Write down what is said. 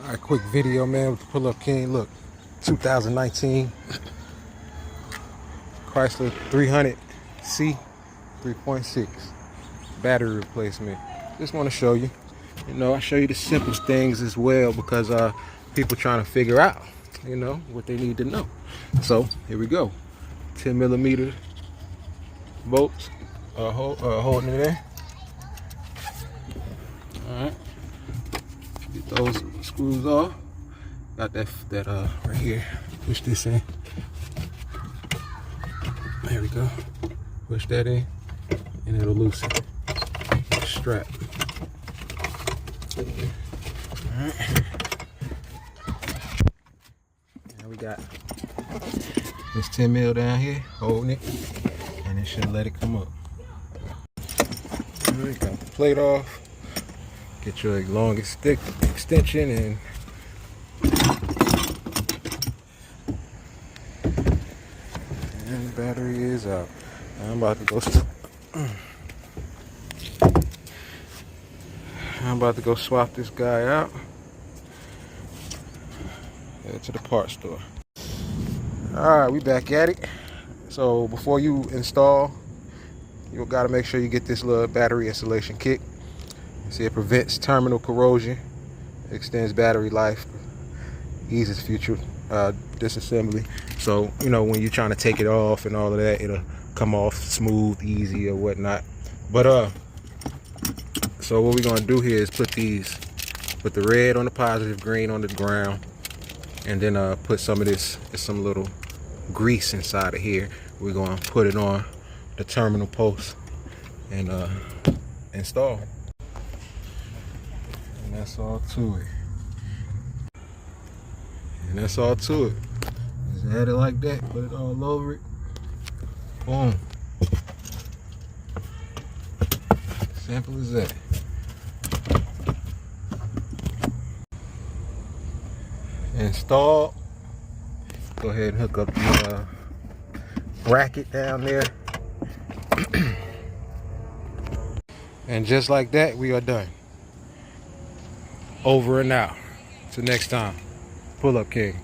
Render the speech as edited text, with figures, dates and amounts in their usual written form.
Alright, quick video, man, with the pull-up king. Look, 2019 Chrysler 300C 3.6 battery replacement. Just want to show you. I show you the simplest things as well, because people trying to figure out, what they need to know. So here we go. 10mm bolts holding it in. All right. Get those screws off. Got that right here. Push this in. There we go. Push that in, and it'll loosen the strap. All right. Now we got this 10mm down here holding it, and it should let it come up. All right, got the plate off. Get your longest stick extension and the battery is out. I'm about to go swap this guy out. Head to the parts store. Alright, we back at it. So before you install, you gotta make sure you get this little battery installation kit. See, it prevents terminal corrosion, extends battery life, eases future disassembly. So, when you're trying to take it off and all of that, it'll come off smooth, easy, or whatnot. But so what we're gonna do here is put the red on the positive, green on the ground, and then put some of this, some little grease inside of here. We're gonna put it on the terminal post and install. And that's all to it. And that's all to it. Just add it like that, put it all over it. Boom. Simple as that. Install. Go ahead and hook up the bracket down there. And just like that, we are done. Over and out. Till next time. Pull up king.